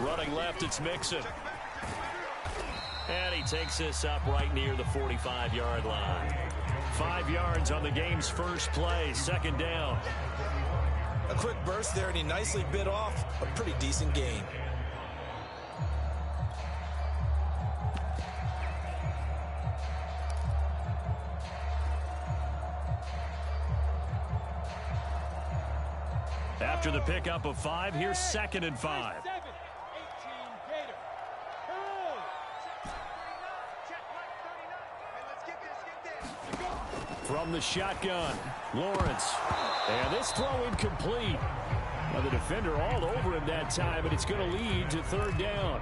Running left, it's Mixon. And he takes this up right near the 45-yard line. 5 yards on the game's first play, second down. A quick burst there, and he nicely bit off a pretty decent gain. After the pickup of 5, here's 2nd and 5. From the shotgun, Lawrence. And this throw incomplete. Now the defender all over him that time, and it's going to lead to 3rd down.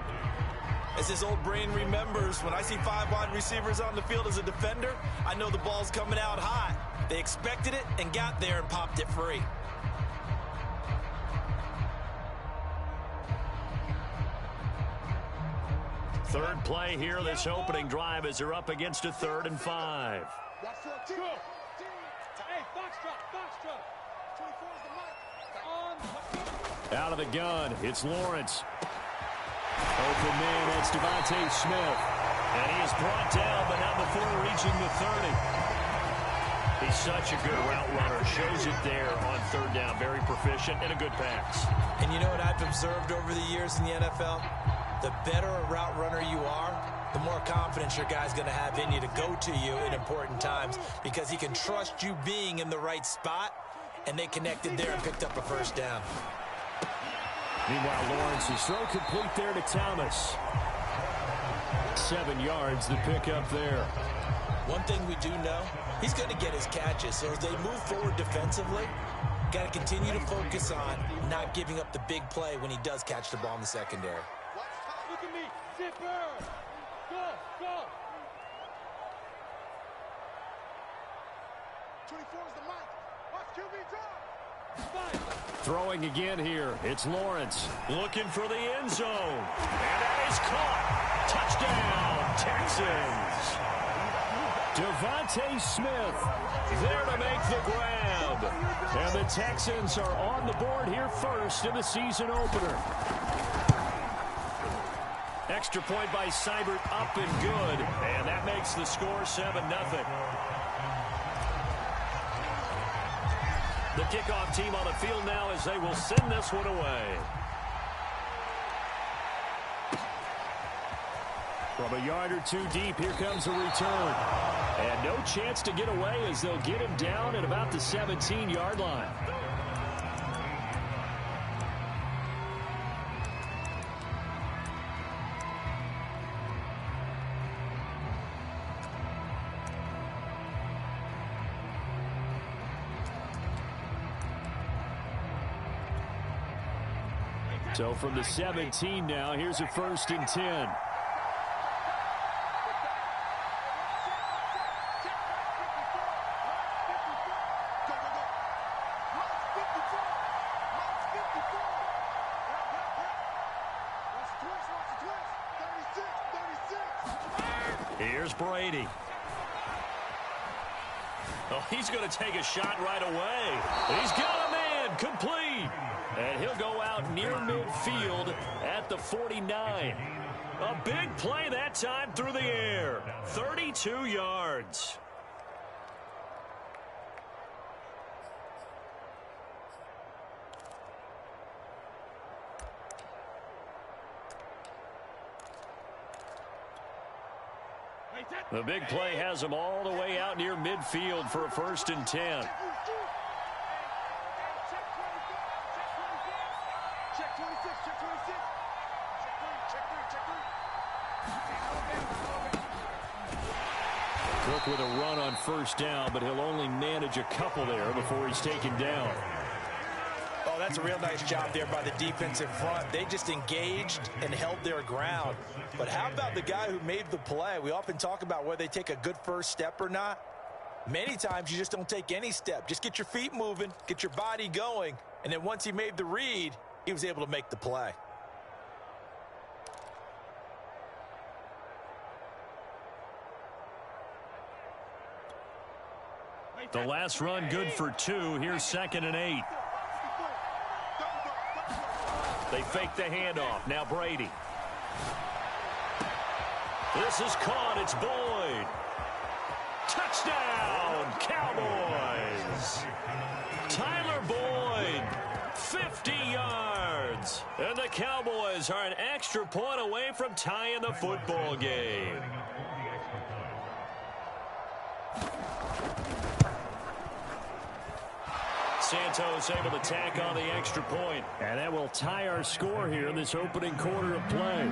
As his old brain remembers, when I see 5 wide receivers on the field as a defender, I know the ball's coming out hot. They expected it and got there and popped it free. Third play here, this opening drive, as they're up against a 3rd and 5. Out of the gun, it's Lawrence. Open man, that's Devontae Smith. And he is brought down, but not before reaching the 30. He's such a good route runner. Shows it there on 3rd down. Very proficient and a good pass. And you know what I've observed over the years in the NFL? The better a route runner you are, the more confidence your guy's going to have in you to go to you in important times, because he can trust you being in the right spot, and they connected there and picked up a 1st down. Meanwhile, Lawrence is throw complete there to Thomas. 7 yards, the pickup there. One thing we do know, he's going to get his catches. So as they move forward defensively, got to continue to focus on not giving up the big play when he does catch the ball in the secondary. Look at me, zipper! Go, go! 24 is the mic. Watch QB drop! Throwing again here, it's Lawrence. Looking for the end zone. And that is caught. Touchdown, Texans. Devontae Smith there to make the grab. And the Texans are on the board here first in the season opener. Extra point by Seibert, up and good. And that makes the score 7-0. The kickoff team on the field now as they will send this one away. From a yard or 2 deep, here comes a return. And no chance to get away as they'll get him down at about the 17-yard line. So from the 17 now, here's a 1st and 10. Here's Brady. Oh, he's going to take a shot right away. He's got a man, complete. And he'll go out near midfield at the 49. A big play that time through the air. 32 yards. The big play has him all the way out near midfield for a 1st and 10. Cook with a run on 1st down, but he'll only manage a couple there before he's taken down. Oh, that's a real nice job there by the defensive front. They just engaged and held their ground. But how about the guy who made the play? We often talk about whether they take a good first step or not. Many times you just don't take any step. Just get your feet moving, get your body going, and then once he made the read, he was able to make the play. The last run good for 2. Here's 2nd and 8. They fake the handoff. Now Brady. This is caught. It's Boyd. Touchdown, Cowboys. Tyler Boyd, 50 yards. And the Cowboys are an extra point away from tying the football game. Santos able to tack on the extra point. And that will tie our score here in this opening quarter of play.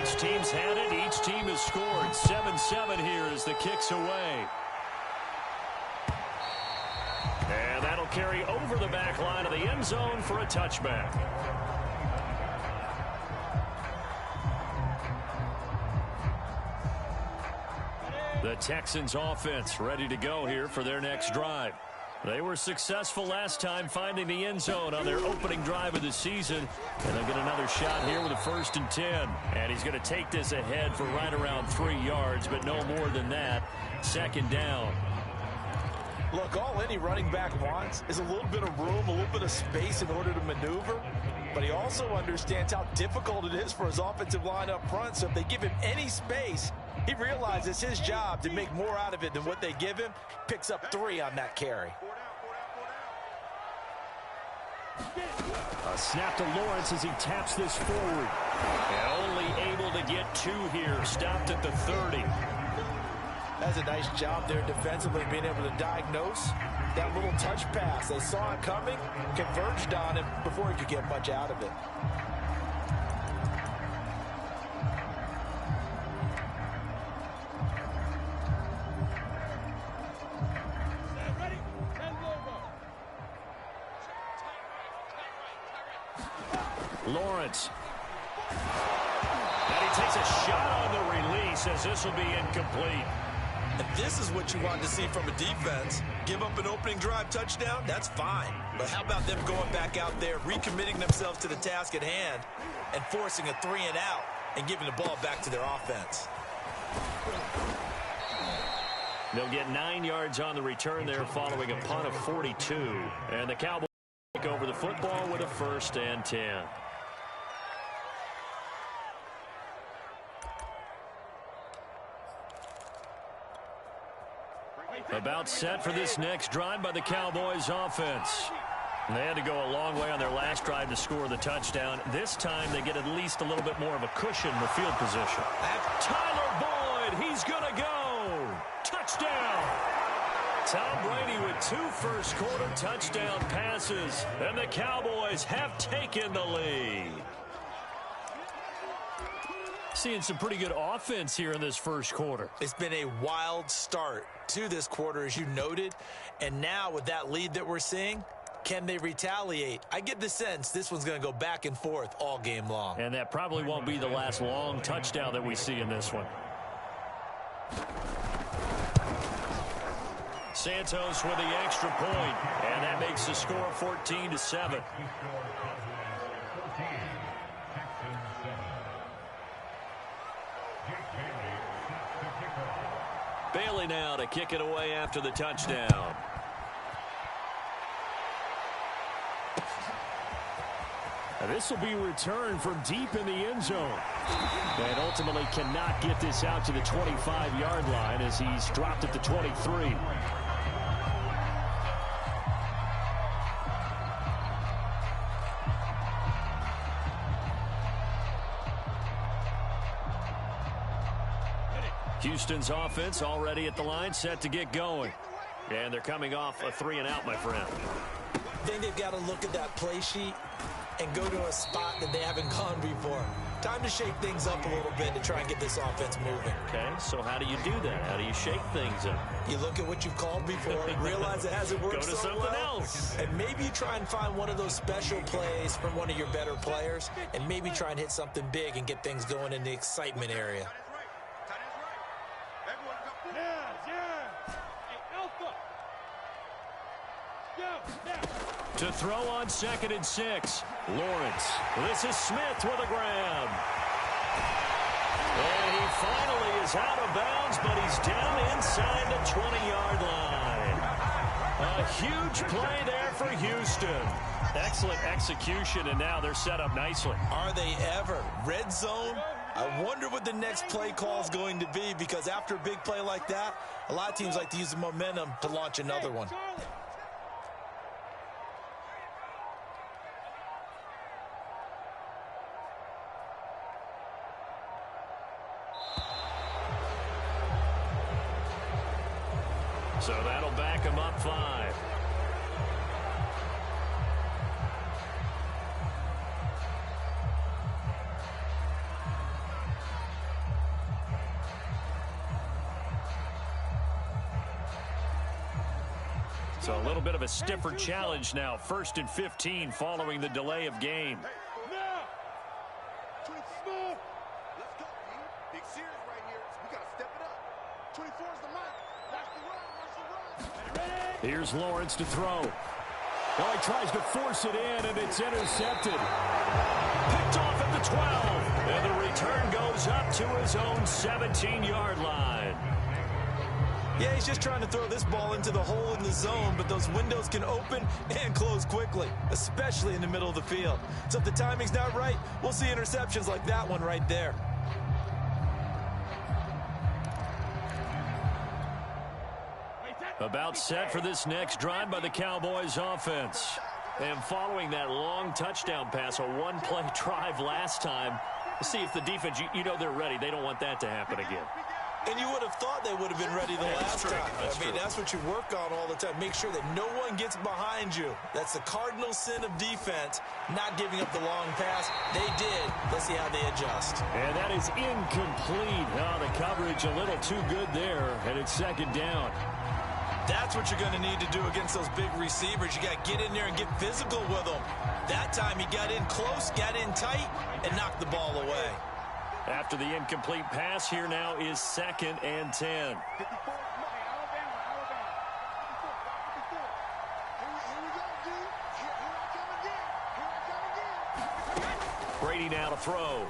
Each team's had it. Each team has scored. 7-7 here as the kick's away. And that'll carry over the back line of the end zone for a touchback. The Texans offense ready to go here for their next drive. They were successful last time finding the end zone on their opening drive of the season. And they'll get another shot here with a 1st and 10. And he's going to take this ahead for right around 3 yards, but no more than that. 2nd down. Look, all any running back wants is a little bit of room, a little bit of space in order to maneuver. But he also understands how difficult it is for his offensive line up front. So if they give him any space, he realizes his job to make more out of it than what they give him. Picks up 3 on that carry. A snap to Lawrence as he taps this forward. And only able to get 2 here. Stopped at the 30. That's a nice job there defensively, being able to diagnose that little touch pass. They saw it coming, converged on him before he could get much out of it. Lawrence. And he takes a shot on the release as this will be incomplete. And this is what you want to see from a defense. Give up an opening drive touchdown, that's fine. But how about them going back out there, recommitting themselves to the task at hand, and forcing a 3 and out, and giving the ball back to their offense. They'll get 9 yards on the return there following a punt of 42. And the Cowboys take over the football with a 1st and 10. About set for this next drive by the Cowboys offense. They had to go a long way on their last drive to score the touchdown. This time they get at least a little bit more of a cushion in the field position. Tyler Boyd, he's going to go. Touchdown. Tom Brady with 2 first-quarter touchdown passes. And the Cowboys have taken the lead. Seeing some pretty good offense here in this first quarter. It's been a wild start to this quarter, as you noted. And now with that lead that we're seeing, can they retaliate? I get the sense this one's going to go back and forth all game long. And that probably won't be the last long touchdown that we see in this one. Santos with the extra point, and that makes the score 14-7. Bailey now to kick it away after the touchdown. And this will be returned from deep in the end zone. And ultimately cannot get this out to the 25-yard line as he's dropped at the 23. Houston's offense already at the line, set to get going. And they're coming off a 3 and out, my friend. I think they've got to look at that play sheet and go to a spot that they haven't gone before. Time to shake things up a little bit to try and get this offense moving. Okay, so how do you do that? How do you shake things up? You look at what you've called before, realize it hasn't worked so so something well, else. and maybe you try and find one of those special plays from one of your better players, and maybe try and hit something big and get things going in the excitement area. To throw on 2nd and 6. Lawrence. This is Smith with a grab. And he finally is out of bounds, but he's down inside the 20-yard line. A huge play there for Houston. Excellent execution, and now they're set up nicely. Are they ever? Red zone? I wonder what the next play call is going to be, because after a big play like that, a lot of teams like to use the momentum to launch another one. So that'll back him up 5. So a little bit of a stiffer challenge now. 1st and 15 following the delay of game. Now, smooth. Let's go, D. Big series right here. So we got to step it up. 24 is the mic. Watch the run. Watch the run. Ready? Here's Lawrence to throw. Oh, he tries to force it in, and it's intercepted. Picked off at the 12. And the return goes up to his own 17-yard line. Yeah, he's just trying to throw this ball into the hole in the zone, but those windows can open and close quickly, especially in the middle of the field. So if the timing's not right, we'll see interceptions like that one right there. About set for this next drive by the Cowboys offense. And following that long touchdown pass, a one-play drive last time, see if the defense, you know they're ready. They don't want that to happen again. And you would have thought they would have been ready the last time. That's what you work on all the time. Make sure that no one gets behind you. That's the cardinal sin of defense, not giving up the long pass. They did. Let's see how they adjust. And that is incomplete. Oh, the coverage a little too good there, and it's 2nd down. That's what you're going to need to do against those big receivers. You got to get in there and get physical with them. That time he got in close, got in tight, and knocked the ball away. After the incomplete pass, here now is 2nd and 10. Brady now to throw.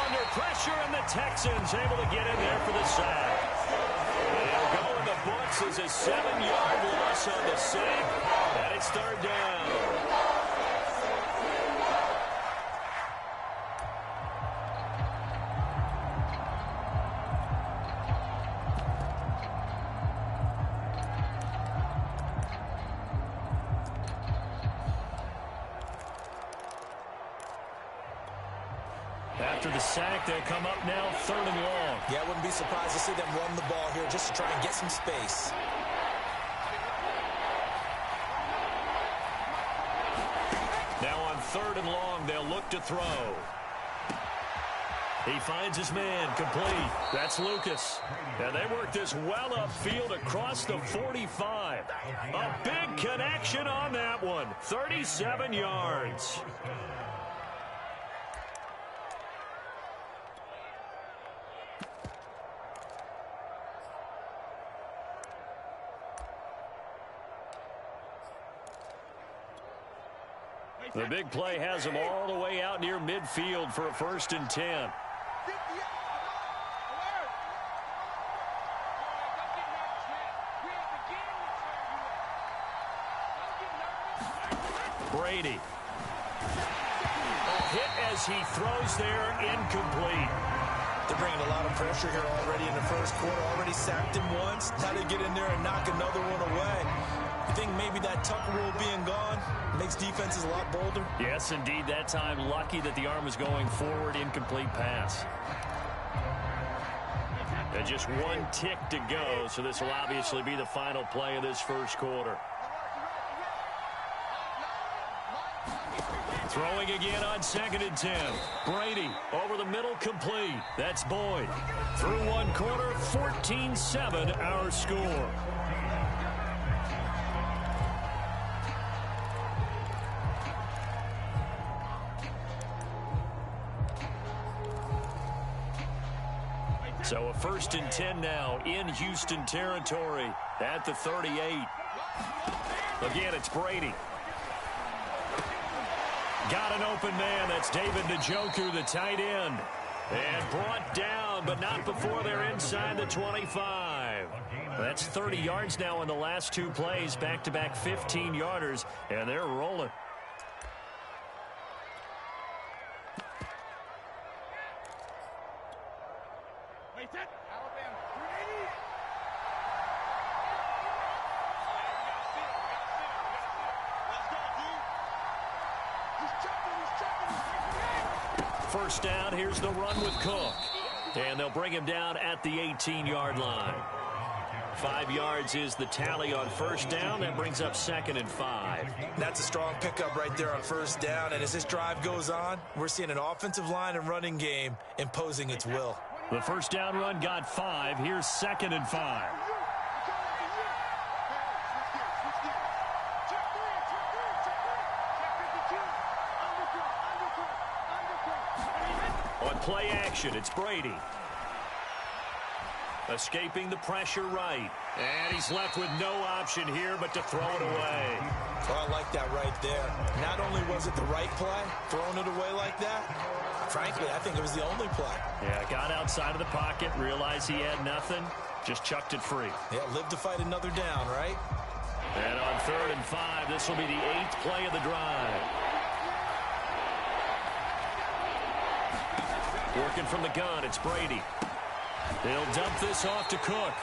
Under pressure, and the Texans able to get in there for the sack. They'll go in the books as a 7-yard loss on the sack, and it's 3rd down. After the sack, they'll come up now 3rd and long. Yeah, I wouldn't be surprised to see them run the ball here just to try and get some space. Now on 3rd and long, they'll look to throw. He finds his man, complete. That's Lucas. And they work this well upfield across the 45. A big connection on that one. 37 yards. The big play has them all the way out near midfield for a 1st and 10. Brady. A hit as he throws there, incomplete. They're bringing a lot of pressure here already in the 1st quarter. Already sacked him once. Now they get in there and knock another one away. You think maybe that Tucker rule being gone makes defenses a lot bolder? Yes, indeed. That time, lucky that the arm was going forward, incomplete pass. And just one tick to go, so this will obviously be the final play of this 1st quarter. Throwing again on 2nd and 10. Brady over the middle, complete. That's Boyd. Through one quarter, 14-7 our score. So a 1st and 10 now in Houston territory at the 38. Again, it's Brady. Got an open man. That's David Njoku, the tight end. And brought down, but not before they're inside the 25. That's 30 yards now in the last 2 plays, back-to-back 15-yarders, and they're rolling. First down, here's the run with Cook. And they'll bring him down at the 18-yard line. 5 yards is the tally on first down. That brings up 2nd and 5. That's a strong pickup right there on first down. And as this drive goes on, we're seeing an offensive line and running game imposing its will. The first down run got 5. Here's 2nd and 5. On play action, it's Brady. Escaping the pressure right. And he's left with no option here but to throw it away. Oh, I like that right there. Not only was it the right play, throwing it away like that, frankly, I think it was the only play. Yeah, got outside of the pocket, realized he had nothing, just chucked it free. Yeah, live to fight another down, right? And on 3rd and 5, this will be the 8th play of the drive. Working from the gun, it's Brady. They'll dump this off to Cook.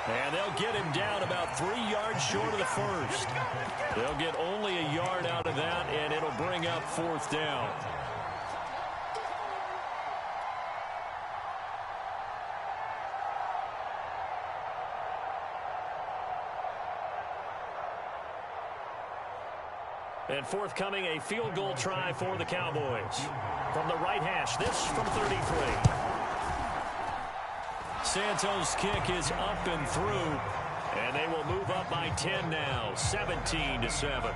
And they'll get him down about 3 yards short of the first. They'll get only a yard out of that, and it'll bring up 4th down. And forthcoming, a field goal try for the Cowboys. From the right hash, this from 33. Santos' kick is up and through, and they will move up by 10 now, 17-7.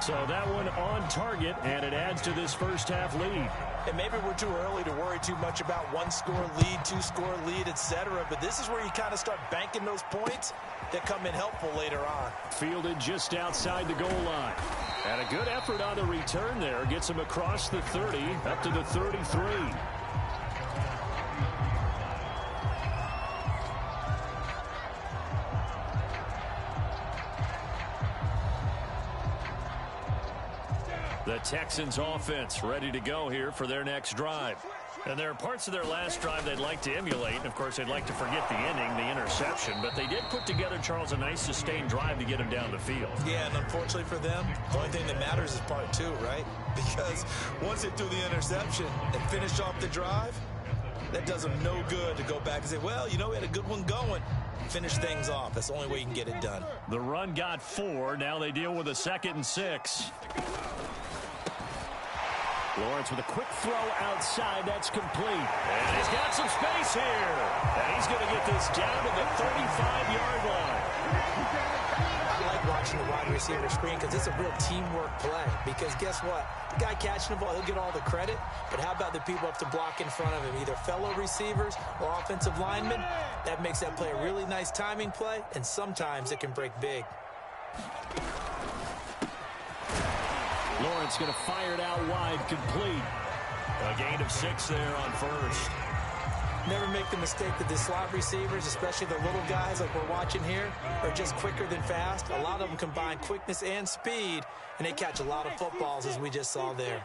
So that one on target, and it adds to this first half lead. And maybe we're too early to worry too much about 1-score lead, 2-score lead, etc. But this is where you kind of start banking those points that come in helpful later on. Fielded just outside the goal line. And a good effort on the return there. Gets him across the 30, up to the 33. The Texans offense ready to go here for their next drive. And there are parts of their last drive they'd like to emulate. And, of course, they'd like to forget the inning, the interception. But they did put together, Charles, a nice sustained drive to get him down the field. Yeah, and unfortunately for them, the only thing that matters is part 2, right? Because once they threw the interception and finished off the drive, that does them no good to go back and say, well, you know, we had a good one going. Finish things off. That's the only way you can get it done. The run got 4. Now they deal with a 2nd and 6. Lawrence with a quick throw outside. That's complete. And he's got some space here. And he's going to get this down to the 35-yard line. I like watching the wide receiver screen because it's a real teamwork play. Because guess what? The guy catching the ball, he'll get all the credit. But how about the people up to block in front of him? Either fellow receivers or offensive linemen. That makes that play a really nice timing play. And sometimes it can break big. Lawrence going to fire it out wide, complete. A gain of 6 there on first. Never make the mistake that the slot receivers, especially the little guys like we're watching here, are just quicker than fast. A lot of them combine quickness and speed, and they catch a lot of footballs, as we just saw there.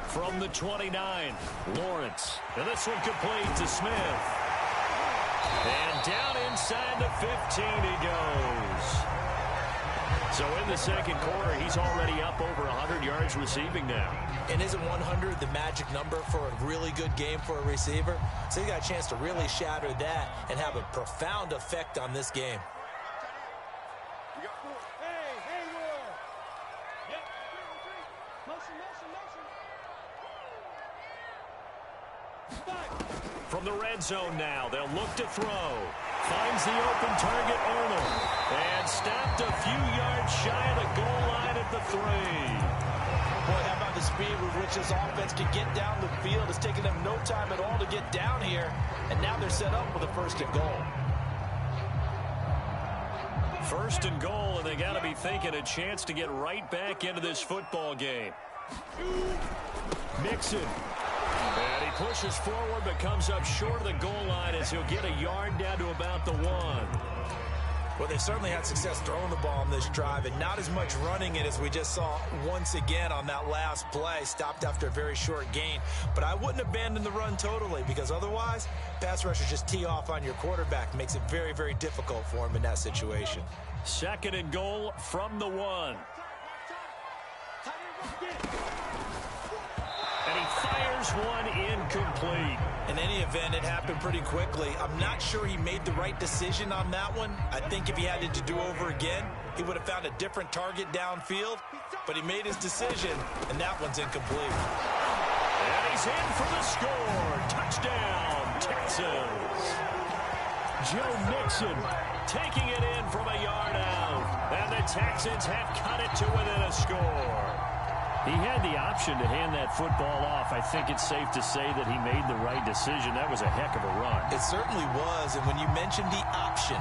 From the 29, Lawrence. And this one complete to Smith. And down inside the 15 he goes. So in the second quarter, he's already up over 100 yards receiving now. And isn't 100 the magic number for a really good game for a receiver? So he got a chance to really shatter that and have a profound effect on this game. From the red zone now, they'll look to throw. Finds the open target, Arnold. And stopped a few yards shy of the goal line at the 3. Boy, how about the speed with which this offense can get down the field? It's taken them no time at all to get down here. And now they're set up with a 1st and goal. First and goal, and they got to be thinking a chance to get right back into this football game. Mixon. And he pushes forward but comes up short of the goal line as he'll get a yard down to about the 1. Well, they certainly had success throwing the ball on this drive and not as much running it as we just saw once again on that last play. Stopped after a very short gain. But I wouldn't abandon the run totally because otherwise, pass rushers just tee off on your quarterback. Makes it very, very difficult for him in that situation. Second and goal from the 1. And he fires one incomplete. In any event, it happened pretty quickly. I'm not sure he made the right decision on that one. I think if he had it to do over again, he would have found a different target downfield. But he made his decision, and that one's incomplete. And he's in for the score. Touchdown, Texans. Joe Mixon taking it in from a yard out. And the Texans have cut it to within a score. He had the option to hand that football off. I think it's safe to say that he made the right decision. That was a heck of a run. It certainly was. And when you mentioned the option,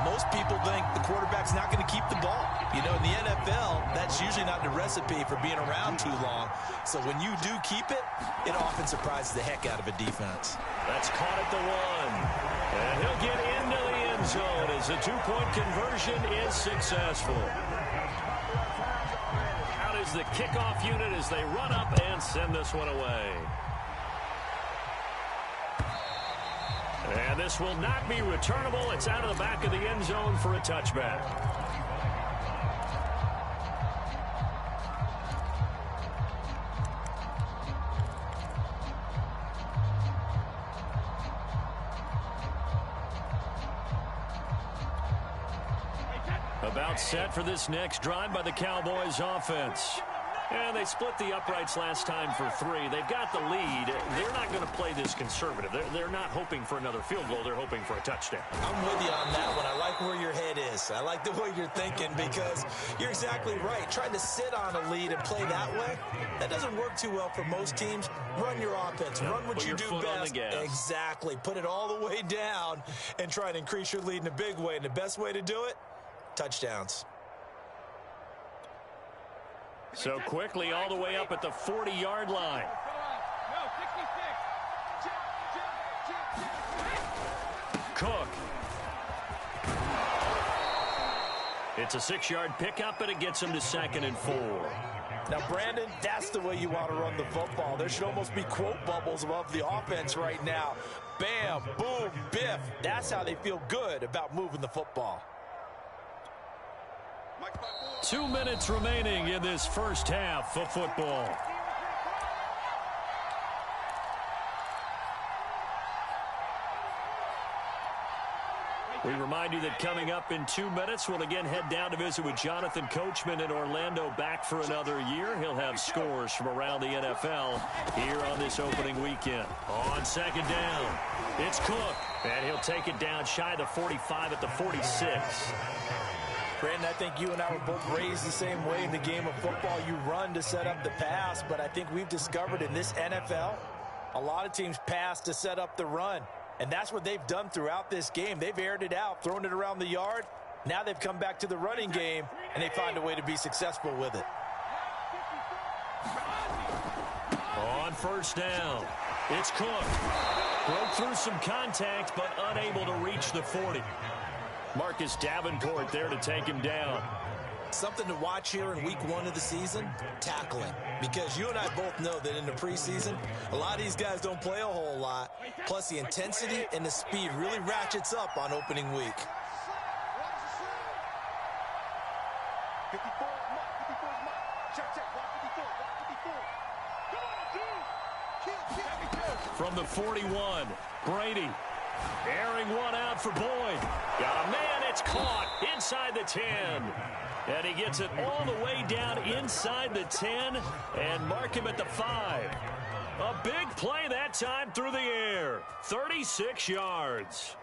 most people think the quarterback's not going to keep the ball. You know, in the NFL, that's usually not the recipe for being around too long. So when you do keep it, it often surprises the heck out of a defense. That's caught at the 1. And he'll get into the end zone as the two-point conversion is successful. The kickoff unit as they run up and send this one away. And this will not be returnable. It's out of the back of the end zone for a touchback. About set for this next drive by the Cowboys offense. And they split the uprights last time for 3. They've got the lead. They're not going to play this conservative. They're not hoping for another field goal. They're hoping for a touchdown. I'm with you on that one. I like where your head is. I like the way you're thinking because you're exactly right. Trying to sit on a lead and play that way, that doesn't work too well for most teams. Run your offense. Run what you do best. Exactly. Put it all the way down and try to increase your lead in a big way. And the best way to do it, touchdowns. So quickly all the way up at the 40-yard line. Cook. It's a 6-yard pickup, and it gets him to 2nd and 4. Now, Brandon, that's the way you want to run the football. There should almost be quote bubbles above the offense right now. Bam, boom, biff. That's how they feel good about moving the football. 2 minutes remaining in this first half of football. We remind you that coming up in 2 minutes, we'll again head down to visit with Jonathan Coachman in Orlando, back for another year. He'll have scores from around the NFL here on this opening weekend. On 2nd down, it's Cook, and he'll take it down shy of the 45 at the 46. Brandon, I think you and I were both raised the same way in the game of football. You run to set up the pass, but I think we've discovered in this NFL, a lot of teams pass to set up the run. And that's what they've done throughout this game. They've aired it out, thrown it around the yard. Now they've come back to the running game, and they find a way to be successful with it. On 1st down, it's Cook. Broke through some contact, but unable to reach the 40. Marcus Davenport there to take him down. Something to watch here in week 1 of the season, tackling. Because you and I both know that in the preseason, a lot of these guys don't play a whole lot. Plus, the intensity and the speed really ratchets up on opening week. 54, check, block 54. From the 41, Brady. Airing one out for Boyd. Got a man, it's caught inside the 10. And he gets it all the way down inside the 10 and mark him at the 5. A big play that time through the air. 36 yards.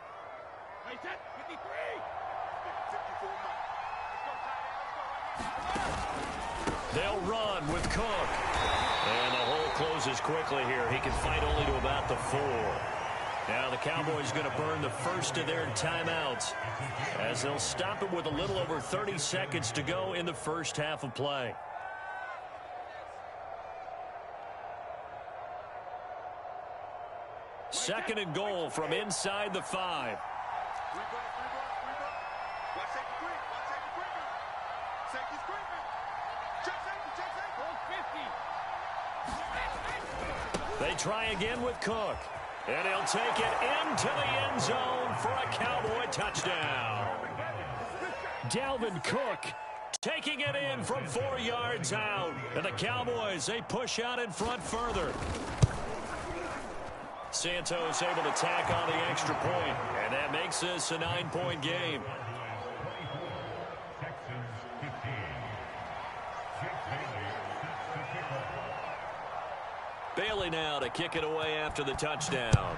They'll run with Cook. And the hole closes quickly here. He can fight only to about the 4. Now the Cowboys going to burn the first of their timeouts as they'll stop it with a little over 30 seconds to go in the first half of play. Second and goal from inside the 5. They try again with Cook. And he'll take it into the end zone for a Cowboy touchdown. Dalvin Cook taking it in from 4 yards out. And the Cowboys, they push out in front further. Santos able to tack on the extra point, and that makes this a 9-point game. Bailey now to kick it away after the touchdown.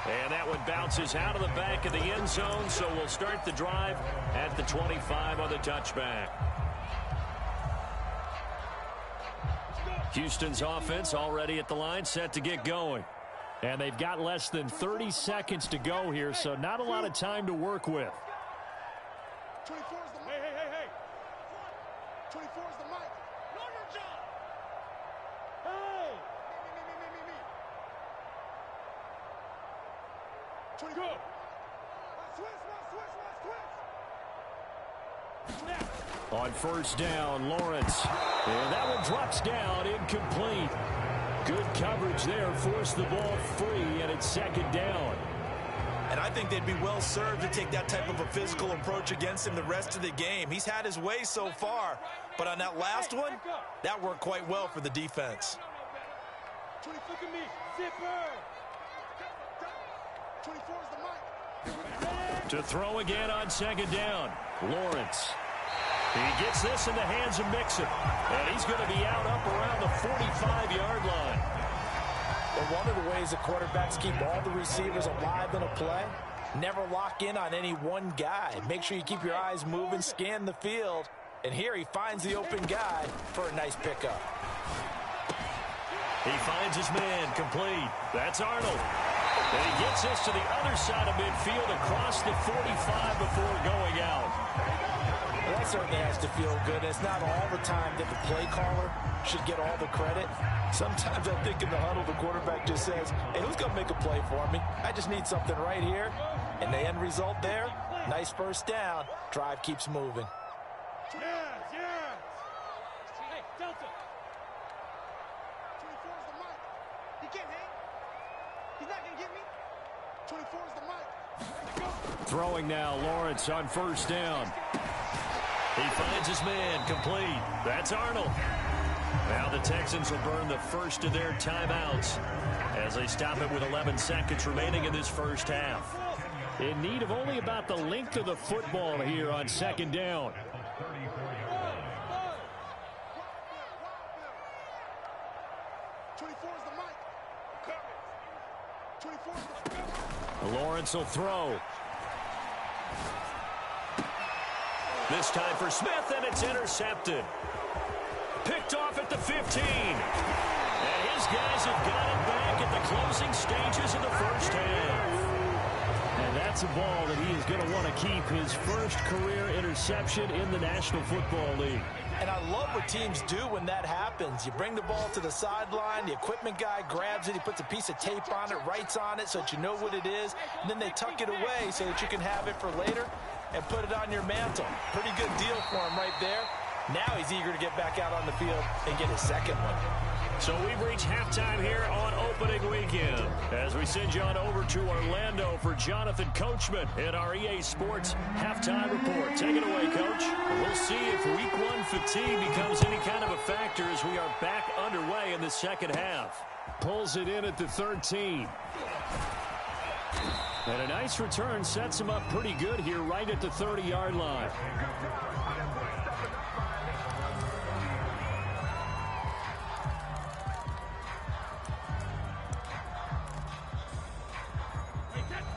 And that one bounces out of the back of the end zone, so we'll start the drive at the 25 on the touchback. Houston's offense already at the line, set to get going. And they've got less than 30 seconds to go here, so not a lot of time to work with. 24 is the mic. Hey. 24 is the mic. Know your job. Hey. Me. 20 go. Switch. On first down, Lawrence. And that one drops down, incomplete. Good coverage there, forced the ball free, and it's second down. And I think they'd be well served to take that type of a physical approach against him the rest of the game. He's had his way so far, but on that last one, that worked quite well for the defense. 20, look at me. Zipper. 24 is the mic. To throw again on second down, Lawrence. He gets this in the hands of Mixon, and he's going to be out up around the 45-yard line. Well, one of the ways the quarterbacks keep all the receivers alive in a play, never lock in on any one guy. Make sure you keep your eyes moving, scan the field, and here he finds the open guy for a nice pickup. He finds his man complete. That's Arnold. And he gets this to the other side of midfield across the 45 before going out. Well, that certainly has to feel good. It's not all the time that the play caller should get all the credit. Sometimes I think in the huddle, the quarterback just says, hey, who's going to make a play for me? I just need something right here. And the end result there, nice first down. Drive keeps moving. Yes. Hey, Delta. 24 is the mic. He can't hang. He's not going to get me. 24 is the mic. Throwing now, Lawrence on first down. He finds his man complete. That's Arnold. Now the Texans will burn the first of their timeouts as they stop it with 11 seconds remaining in this first half. In need of only about the length of the football here on second down. Lawrence will throw. This time for Smith, and it's intercepted. Picked off at the 15. And his guys have got it back at the closing stages of the first half. And that's a ball that he is going to want to keep, his first career interception in the National Football League. And I love what teams do when that happens. You bring the ball to the sideline, the equipment guy grabs it, he puts a piece of tape on it, writes on it so that you know what it is, and then they tuck it away so that you can have it for later and put it on your mantle. Pretty good deal for him right there. Now he's eager to get back out on the field and get his second one. So we've reached halftime here on opening weekend as we send you on over to Orlando for Jonathan Coachman in our EA Sports halftime report. Take it away, Coach. We'll see if week one fatigue becomes any kind of a factor as we are back underway in the second half. Pulls it in at the 13. And a nice return sets him up pretty good here right at the 30-yard line.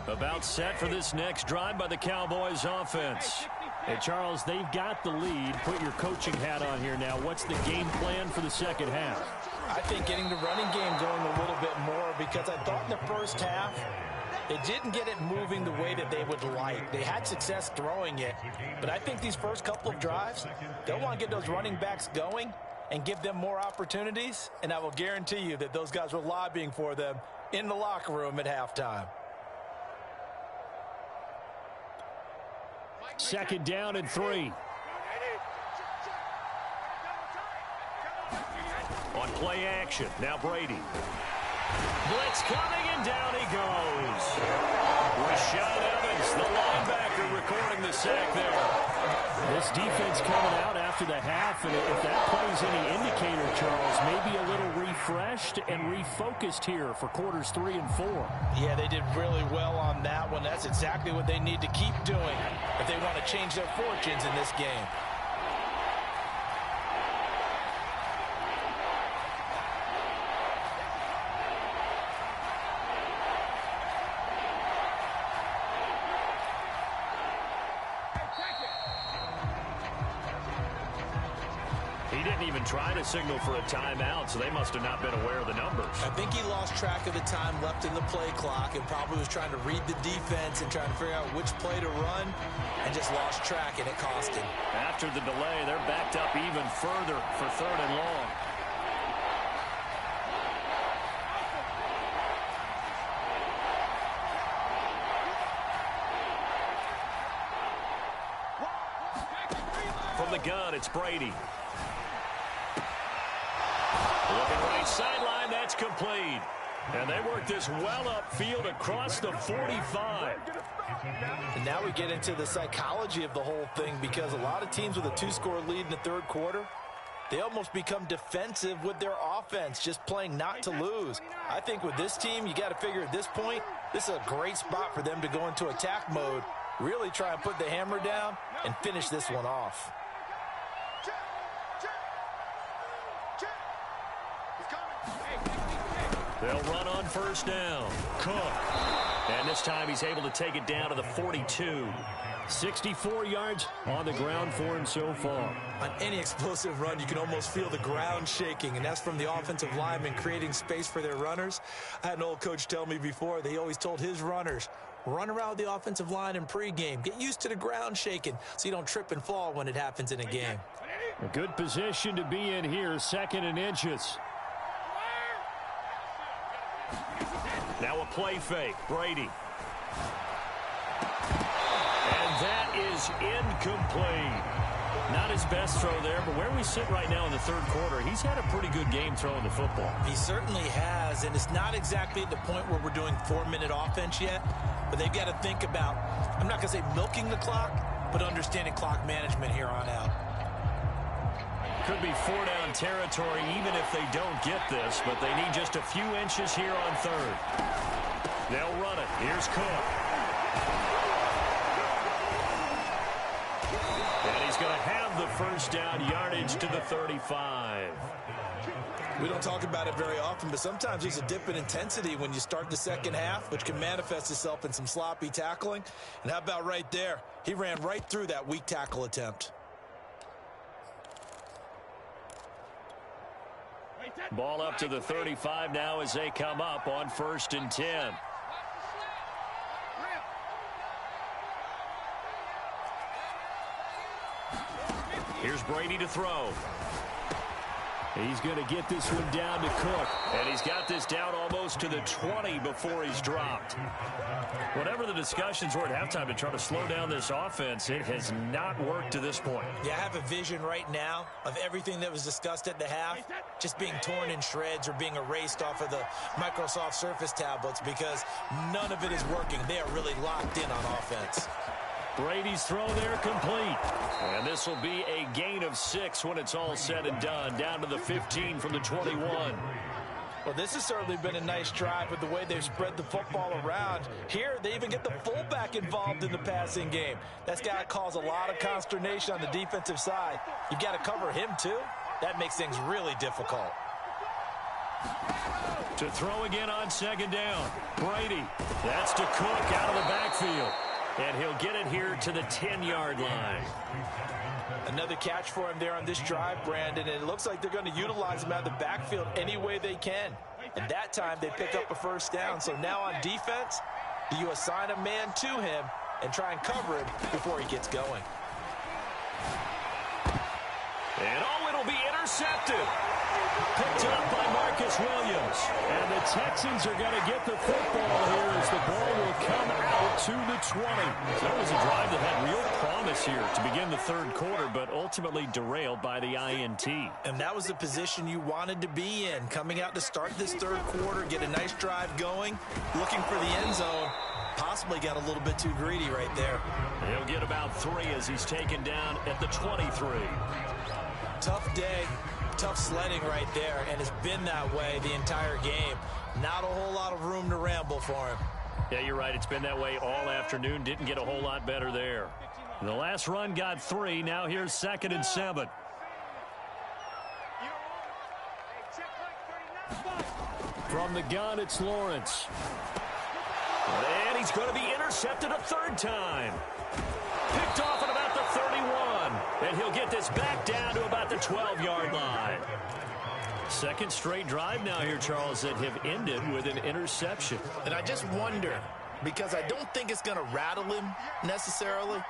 About set for this next drive by the Cowboys offense. Hey, Charles, they've got the lead. Put your coaching hat on here now. What's the game plan for the second half? I think getting the running game going a little bit more, because I thought in the first half they didn't get it moving the way that they would like. They had success throwing it, but I think these first couple of drives, they'll want to get those running backs going and give them more opportunities, and I will guarantee you that those guys were lobbying for them in the locker room at halftime. Second down and 3. On play action, now Brady. Blitz coming, and down he goes. Rashad Evans, the linebacker, recording the sack there. This defense coming out after the half, and if that plays any indicator, Charles, maybe a little refreshed and refocused here for quarters 3 and 4. Yeah, they did really well on that one. That's exactly what they need to keep doing if they want to change their fortunes in this game. He didn't even try to signal for a timeout, so they must have not been aware of the numbers. I think he lost track of the time left in the play clock and probably was trying to read the defense and trying to figure out which play to run, and just lost track, and it cost him. After the delay, they're backed up even further for 3rd and long. From the gun, it's Brady. Looking right sideline, that's complete. And they work this well upfield across the 45. And now we get into the psychology of the whole thing, because a lot of teams with a 2-score lead in the third quarter, they almost become defensive with their offense, just playing not to lose. I think with this team, you got to figure at this point, this is a great spot for them to go into attack mode, really try and put the hammer down and finish this one off. They'll run on first down. Cook. And this time he's able to take it down to the 42. 64 yards on the ground for him so far. On any explosive run, you can almost feel the ground shaking, and that's from the offensive linemen creating space for their runners. I had an old coach tell me before, they always told his runners, run around the offensive line in pregame. Get used to the ground shaking so you don't trip and fall when it happens in a game. A good position to be in here, 2nd and inches. Now a play fake, Brady. And that is incomplete. Not his best throw there, but where we sit right now in the third quarter, he's had a pretty good game throwing the football. He certainly has, and it's not exactly at the point where we're doing 4-minute offense yet, but they've got to think about, I'm not going to say milking the clock, but understanding clock management here on out. Could be 4-down territory even if they don't get this, but they need just a few inches here on 3rd. They'll run it. Here's Cook. And he's going to have the first down, yardage to the 35. We don't talk about it very often, but sometimes there's a dip in intensity when you start the second half, which can manifest itself in some sloppy tackling. And how about right there? He ran right through that weak tackle attempt. Ball up to the 35 now as they come up on 1st and 10. Here's Brady to throw. He's going to get this one down to Cook. And he's got this down almost to the 20 before he's dropped. Whatever the discussions were at halftime to try to slow down this offense, it has not worked to this point. Yeah, I have a vision right now of everything that was discussed at the half just being torn in shreds or being erased off of the Microsoft Surface tablets, because none of it is working. They are really locked in on offense. Brady's throw there complete. And this will be a gain of 6 when it's all said and done. Down to the 15 from the 21. Well, this has certainly been a nice drive with the way they've spread the football around. Here, they even get the fullback involved in the passing game. That's got to cause a lot of consternation on the defensive side. You've got to cover him, too. That makes things really difficult. To throw again on 2nd down. Brady. That's to Cook out of the backfield. And he'll get it here to the 10-yard line. Another catch for him there on this drive, Brandon, and it looks like they're going to utilize him out of the backfield any way they can. And that time they pick up a first down. So now on defense, do you assign a man to him and try and cover him before he gets going? And it'll be intercepted. Picked up by Marcus Williams. And the Texans are going to get the football here as the ball will come out to the 20. So that was a drive that had real promise here to begin the third quarter, but ultimately derailed by the INT. And that was the position you wanted to be in, coming out to start this third quarter, get a nice drive going, looking for the end zone. Possibly got a little bit too greedy right there. He'll get about 3 as he's taken down at the 23. Tough day, tough sledding right there, and it's been that way the entire game. Not a whole lot of room to ramble for him. Yeah, you're right. It's been that way all afternoon. Didn't get a whole lot better there. The last run got 3. Now here's 2nd and 7. From the gun, it's Lawrence. And he's going to be intercepted a 3rd time. Picked off at about the 31. And he'll get this back down to about the 12-yard line. Second straight drive now here, Charles, that have ended with an interception. And I just wonder, because I don't think it's going to rattle him necessarily,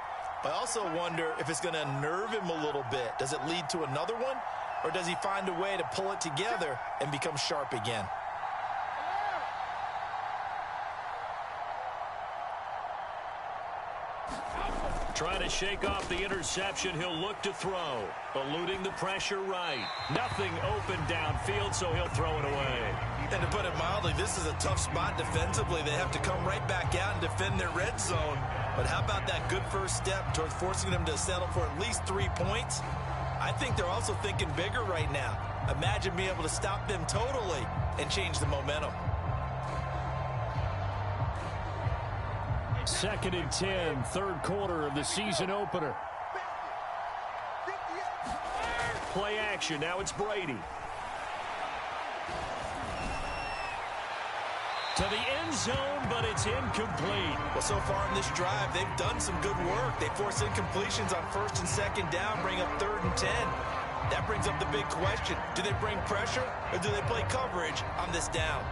but I also wonder if it's going to unnerve him a little bit. Does it lead to another one, or does he find a way to pull it together and become sharp again? Trying to shake off the interception. He'll look to throw. Eluding the pressure right. Nothing open downfield, so he'll throw it away. And to put it mildly, this is a tough spot defensively. They have to come right back out and defend their red zone. But how about that good first step towards forcing them to settle for at least 3 points? I think they're also thinking bigger right now. Imagine being able to stop them totally and change the momentum. 2nd and 10, third quarter of the season opener. Play action. Now it's Brady. To the end zone, but it's incomplete. Well, so far in this drive, they've done some good work. They force incompletions on 1st and 2nd down, bring up 3rd and 10. That brings up the big question. Do they bring pressure, or do they play coverage on this down?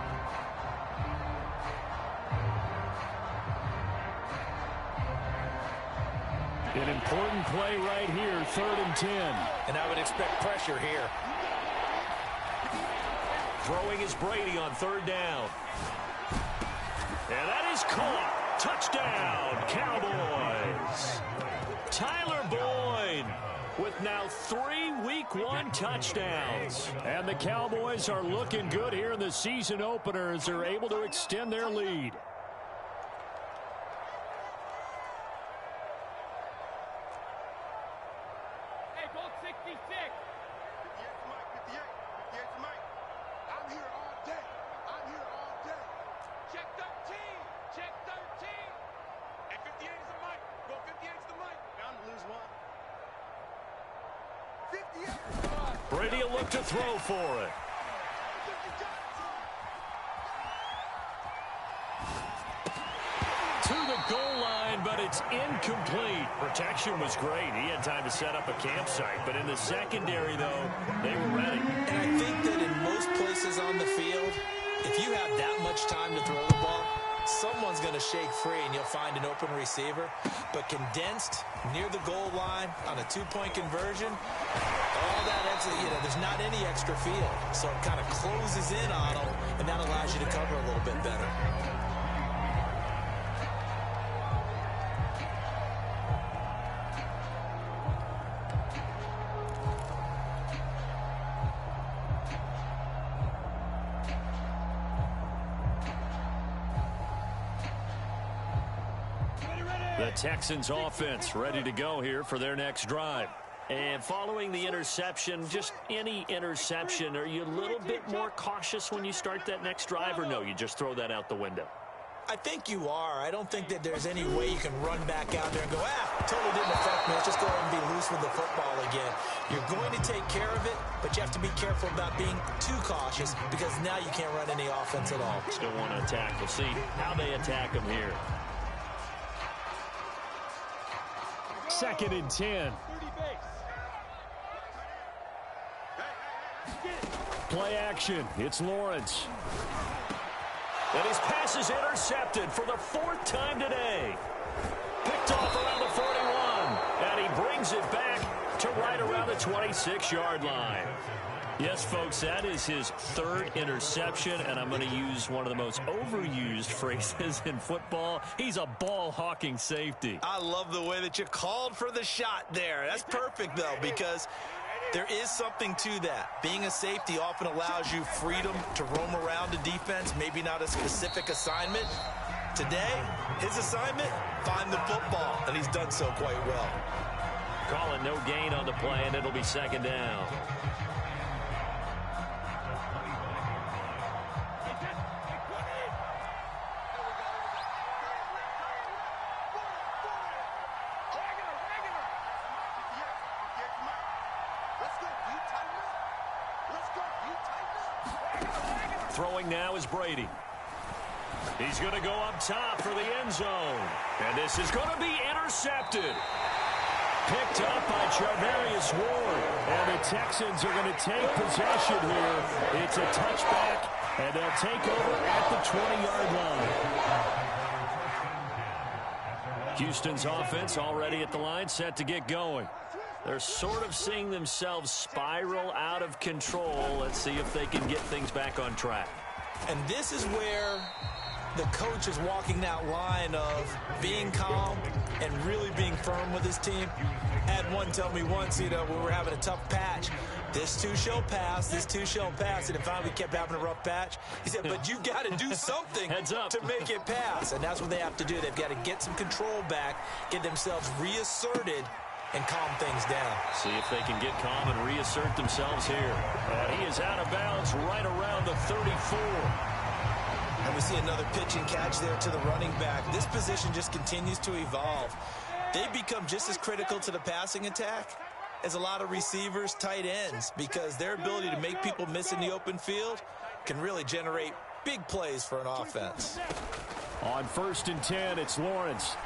An important play right here, 3rd and 10. And I would expect pressure here. Throwing is Brady on 3rd down. And that is caught. Touchdown, Cowboys. Tyler Boyd with now 3 Week 1 touchdowns. And the Cowboys are looking good here in the season opener as they're able to extend their lead. Brady will look to throw for it. To the goal line, but it's incomplete. Protection was great. He had time to set up a campsite. But in the secondary, though, they were ready. And I think that in most places on the field, if you have that much time to throw the ball, someone's going to shake free and you'll find an open receiver. But condensed near the goal line on a 2-point conversion, all that extra, there's not any extra field. So it kind of closes in on them, and that allows you to cover a little bit better. The Texans offense ready to go here for their next drive. And following the interception, just any interception, are you a little bit more cautious when you start that next drive, or no, you just throw that out the window? I think you are. I don't think that there's any way you can run back out there and go, totally didn't affect me. Let's just go ahead and be loose with the football again. You're going to take care of it, but you have to be careful about being too cautious because now you can't run any offense at all. Still want to attack. We'll see how they attack them here. 2nd and 10. Play action. It's Lawrence. And his pass is intercepted for the 4th time today. Picked off around the 41. And he brings it back to right around the 26-yard line. Yes, folks, that is his 3rd interception, and I'm going to use one of the most overused phrases in football. He's a ball-hawking safety. I love the way that you called for the shot there. That's perfect, though, because there is something to that. Being a safety often allows you freedom to roam around the defense, maybe not a specific assignment. Today, his assignment, find the football, and he's done so quite well. Calling no gain on the play, and it'll be 2nd down. Throwing now is Brady. He's going to go up top for the end zone. And this is going to be intercepted. Picked up by Charvarius Ward. And the Texans are going to take possession here. It's a touchback, and they'll take over at the 20-yard line. Houston's offense already at the line, set to get going. They're sort of seeing themselves spiral out of control. Let's see if they can get things back on track. And this is where the coach is walking that line of being calm and really being firm with his team. Had one tell me once, when we were having a tough patch, this too shall pass, this too shall pass. And finally we kept having a rough patch. He said, but you got to do something Heads up. to make it pass. And that's what they have to do. They've got to get some control back, get themselves reasserted, and calm things down. See if they can get calm and reassert themselves here. And he is out of bounds right around the 34. And we see another pitch and catch there to the running back. This position just continues to evolve. They become just as critical to the passing attack as a lot of receivers, tight ends, because their ability to make people miss in the open field can really generate big plays for an offense. On 1st and 10, it's Lawrence.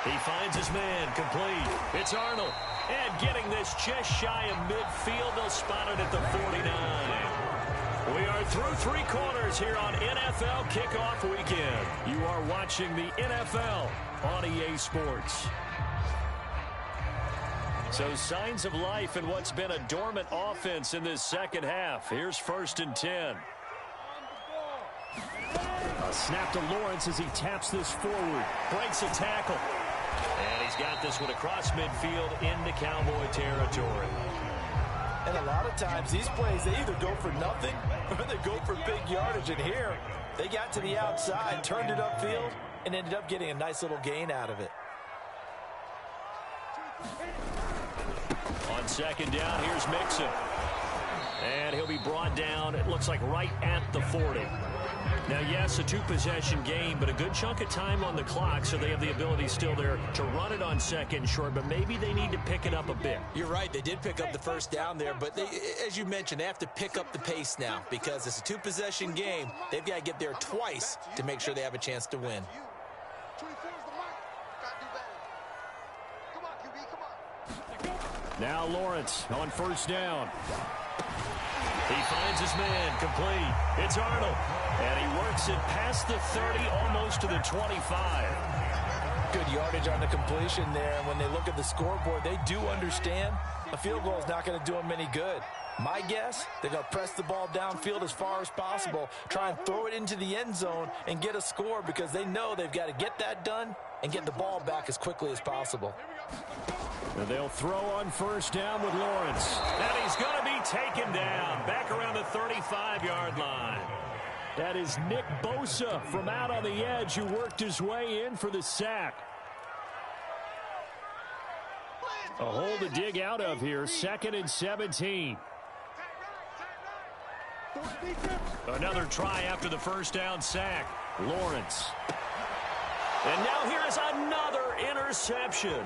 He finds his man, complete. It's Arnold. And getting this just shy of midfield, they'll spot it at the 49. We are through 3 quarters here on NFL Kickoff Weekend. You are watching the NFL on EA Sports. So signs of life in what's been a dormant offense in this 2nd half. Here's 1st and 10. A snap to Lawrence as he taps this forward. Breaks a tackle. And he's got this one across midfield into Cowboy territory. And a lot of times these plays, they either go for nothing or they go for big yardage. And here, they got to the outside, turned it upfield, and ended up getting a nice little gain out of it. On 2nd down, here's Mixon. And he'll be brought down, it looks like right at the 40. Now, yes, a 2-possession game, but a good chunk of time on the clock, so they have the ability still there to run it on 2nd short, but maybe they need to pick it up a bit. You're right. They did pick up the 1st down there, but they, as you mentioned, they have to pick up the pace now because it's a 2-possession game. They've got to get there twice to make sure they have a chance to win. 24's the mark. Gotta do better. Come on, QB, come on. Now Lawrence on 1st down. He finds his man, complete. It's Arnold. And he works it past the 30, almost to the 25. Good yardage on the completion there. And when they look at the scoreboard, they do understand a field goal is not going to do them any good. My guess, they're going to press the ball downfield as far as possible, try and throw it into the end zone and get a score because they know they've got to get that done and get the ball back as quickly as possible. And they'll throw on 1st down with Lawrence. And he's going to be taken down back around the 35-yard line. That is Nick Bosa from out on the edge who worked his way in for the sack. A hole to dig out of here, 2nd and 17. Another try after the 1st down sack. Lawrence. And now here is another interception.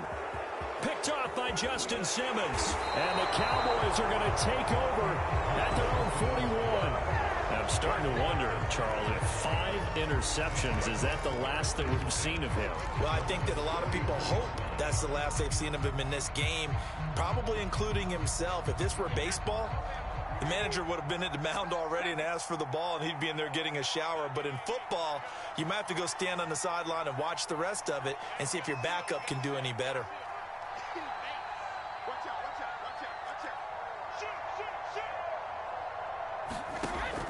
Picked off by Justin Simmons. And the Cowboys are going to take over at their own 41. I'm starting to wonder, Charles, if 5 interceptions, is that the last that we've seen of him? Well, I think that a lot of people hope that's the last they've seen of him in this game, probably including himself. If this were baseball, the manager would have been at the mound already and asked for the ball, and he'd be in there getting a shower. But in football, you might have to go stand on the sideline and watch the rest of it and see if your backup can do any better.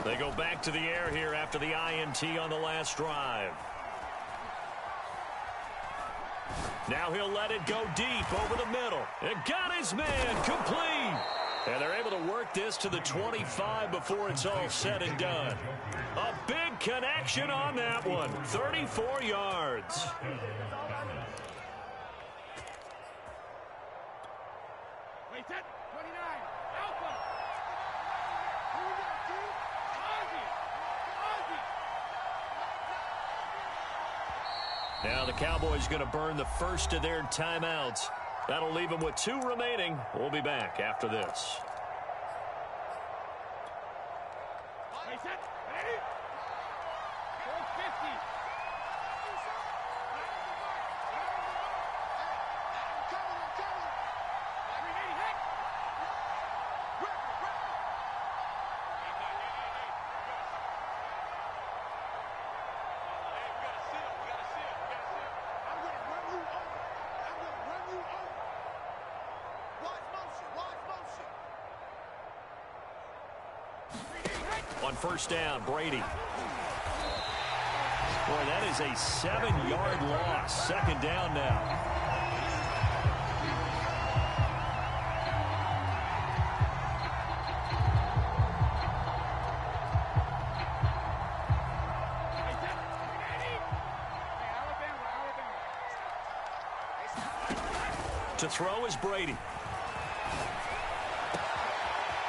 They go back to the air here after the INT on the last drive. Now he'll let it go deep over the middle. It got his man complete. And they're able to work this to the 25 before it's all said and done. A big connection on that one. 34 yards. Wait, set. 29. Alpha. Now the Cowboys going to burn the first of their timeouts. That'll leave them with 2 remaining. We'll be back after this. Wait, set. Ready? 450. On first down, Brady. Boy, that is a 7-yard loss. Second down now. To throw is Brady.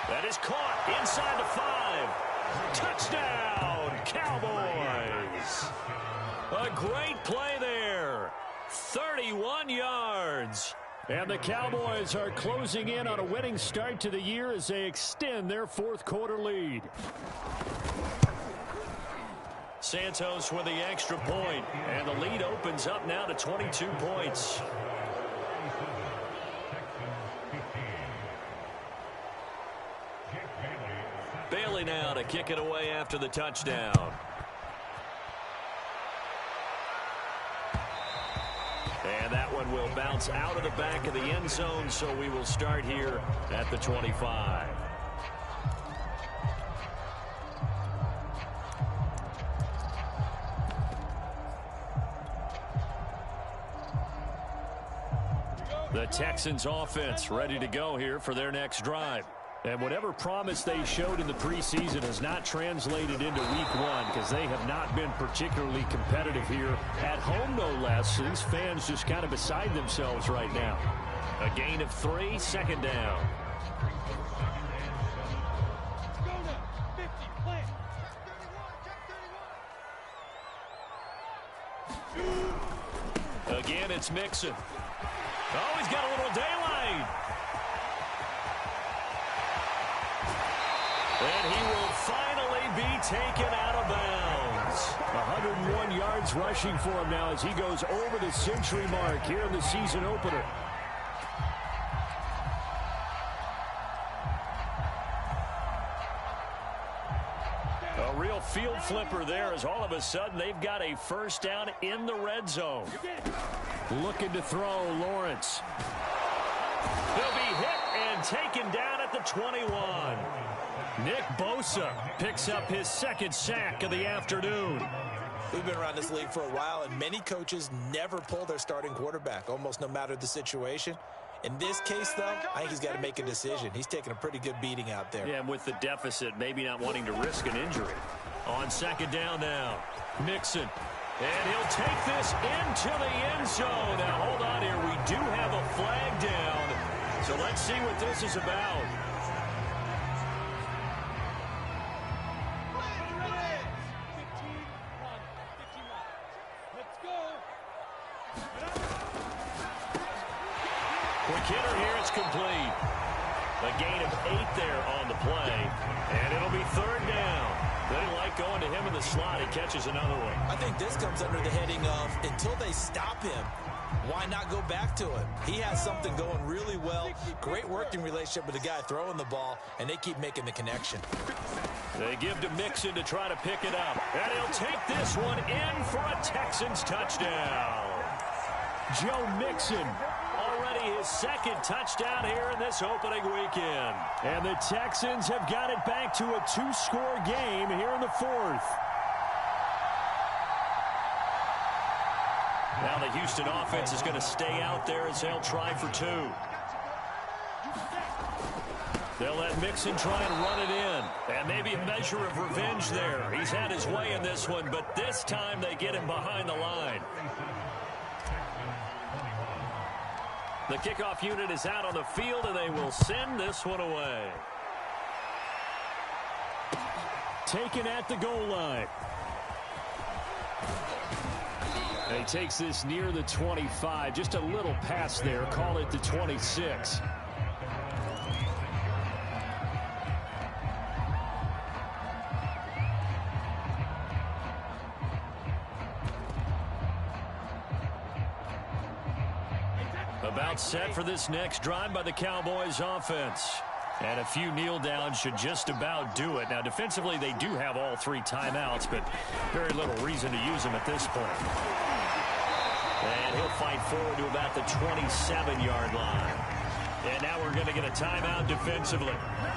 That is caught inside the 5. Touchdown, Cowboys. A great play there. 31 yards. And the Cowboys are closing in on a winning start to the year as they extend their 4th quarter lead. Santos with the extra point, and the lead opens up now to 22 points. Bailey now to kick it away after the touchdown. And that one will bounce out of the back of the end zone, so we will start here at the 25. The Texans offense ready to go here for their next drive. And whatever promise they showed in the preseason has not translated into week 1 because they have not been particularly competitive here at home, no less. So these fans just kind of beside themselves right now. A gain of 3, second down. Again, it's Mixon. Oh, he's got a little daylight. And he will finally be taken out of bounds. 101 yards rushing for him now as he goes over the century mark here in the season opener. A real field flipper there as all of a sudden they've got a first down in the red zone. Looking to throw, Lawrence. He'll be hit and taken down at the 21. Nick Bosa picks up his 2nd sack of the afternoon. We've been around this league for a while, and many coaches never pull their starting quarterback, almost no matter the situation. In this case, though, I think he's got to make a decision. He's taking a pretty good beating out there. Yeah, and with the deficit, maybe not wanting to risk an injury. On second down now, Mixon. And he'll take this into the end zone. Now, hold on here. We do have a flag down. So let's see what this is about. Quick hitter here, it's complete. A gain of 8 there on the play, and it'll be third down. They like going to him in the slot. He catches another one. I think this comes under the heading of until they stop him, why not go back to it? He has something going really well. Great working relationship with the guy throwing the ball, and they keep making the connection. They give to Mixon to try to pick it up. And he'll take this one in for a Texans touchdown. Joe Mixon, already his second touchdown here in this opening weekend. And the Texans have got it back to a 2-score game here in the fourth. Now the Houston offense is going to stay out there as they'll try for 2. They'll let Mixon try and run it in. And maybe a measure of revenge there. He's had his way in this one, but this time they get him behind the line. The kickoff unit is out on the field, and they will send this one away. Taken at the goal line. And he takes this near the 25. Just a little pass there. Call it the 26. About set for this next drive by the Cowboys offense. And a few kneel downs should just about do it. Now, defensively, they do have all 3 timeouts, but very little reason to use them at this point. And he'll fight forward to about the 27-yard line. And now we're going to get a timeout defensively.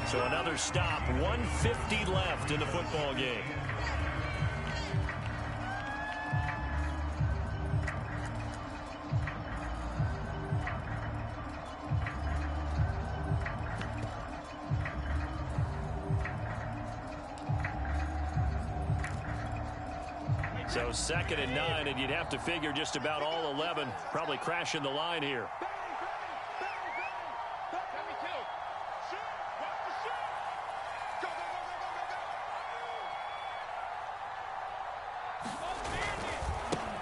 So another stop, 1:50 left in the football game. So 2nd and 9, and you'd have to figure just about all 11 probably crashing the line here.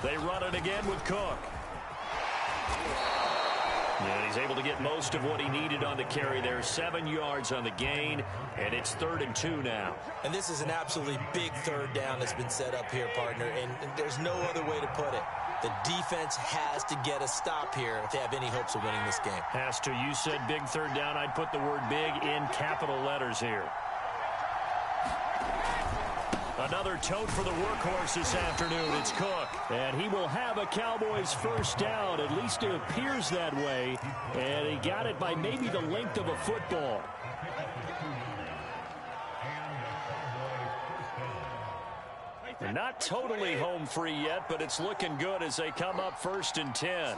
They run it again with Cook. And he's able to get most of what he needed on the carry there. 7 yards on the gain, and it's 3rd and 2 now. And this is an absolutely big third down that's been set up here, partner, and there's no other way to put it. The defense has to get a stop here if they have any hopes of winning this game. Has to. You said big third down. I'd put the word big in capital letters here. Another tote for the workhorse this afternoon. It's Cook. And he will have a Cowboys first down. At least it appears that way. And he got it by maybe the length of a football. They're not totally home free yet, but it's looking good as they come up 1st and 10.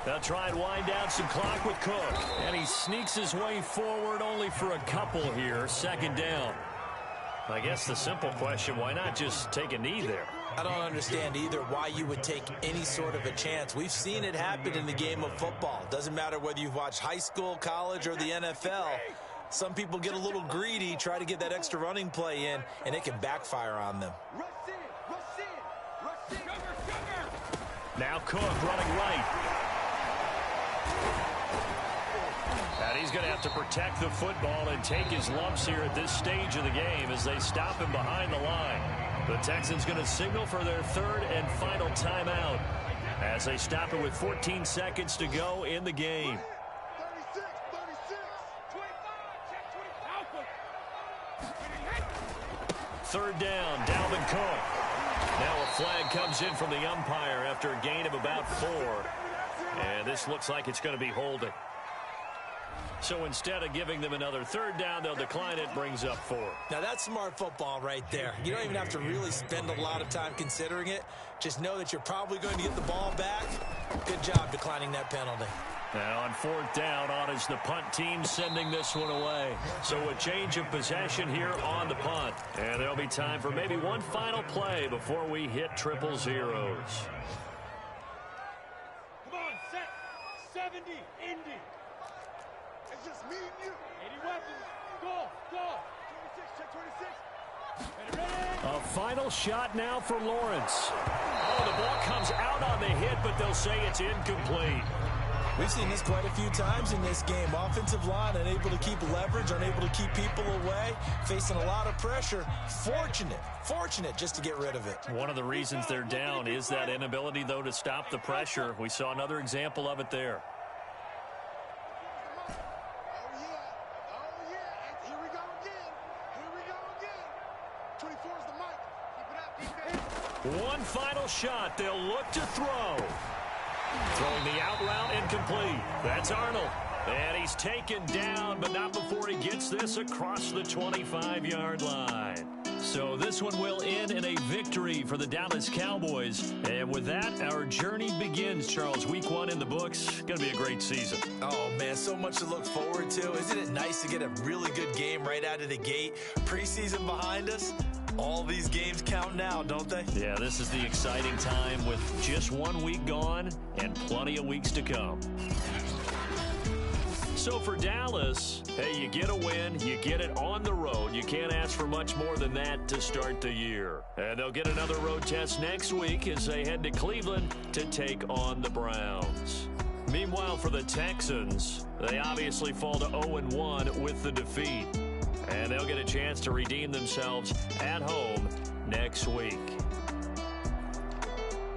They'll try and wind down some clock with Cook. And he sneaks his way forward only for a couple here. 2nd down. I guess the simple question, why not just take a knee there? I don't understand either why you would take any sort of a chance. We've seen it happen in the game of football. Doesn't matter whether you've watched high school, college, or the NFL. Some people get a little greedy, try to get that extra running play in, and it can backfire on them. Now Cook running right. And he's going to have to protect the football and take his lumps here at this stage of the game as they stop him behind the line. The Texans going to signal for their 3rd and final timeout as they stop it with 14 seconds to go in the game. 3rd down, Dalvin Cook. Now a flag comes in from the umpire after a gain of about 4. And this looks like it's going to be holding. So instead of giving them another 3rd down, they'll decline it, brings up 4. Now that's smart football right there. You don't even have to really spend a lot of time considering it. Just know that you're probably going to get the ball back. Good job declining that penalty. Now on 4th down, on is the punt team sending this one away. So a change of possession here on the punt. And there'll be time for maybe one final play before we hit 000. Come on, set. 70, Indy. It's just me and you. 80 weapons. Go. 26, check 26. A final shot now for Lawrence. Oh, the ball comes out on the hit, but they'll say it's incomplete. We've seen this quite a few times in this game. Offensive line unable to keep leverage, unable to keep people away, facing a lot of pressure. Fortunate just to get rid of it. One of the reasons they're down is that inability, though, to stop the pressure. We saw another example of it there. One final shot. They'll look to throw. Throwing the out route incomplete. That's Arnold. And he's taken down, but not before he gets this across the 25-yard line. So this one will end in a victory for the Dallas Cowboys. And with that, our journey begins, Charles. Week 1 in the books. Going to be a great season. Oh, man, so much to look forward to. Isn't it nice to get a really good game right out of the gate? Preseason behind us. All these games count now, don't they? Yeah, this is the exciting time with just 1 week gone and plenty of weeks to come. So for Dallas, hey, you get a win, you get it on the road. You can't ask for much more than that to start the year. And they'll get another road test next week as they head to Cleveland to take on the Browns. Meanwhile, for the Texans, they obviously fall to 0-1 with the defeat. And they'll get a chance to redeem themselves at home next week.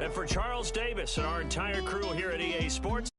And for Charles Davis and our entire crew here at EA Sports,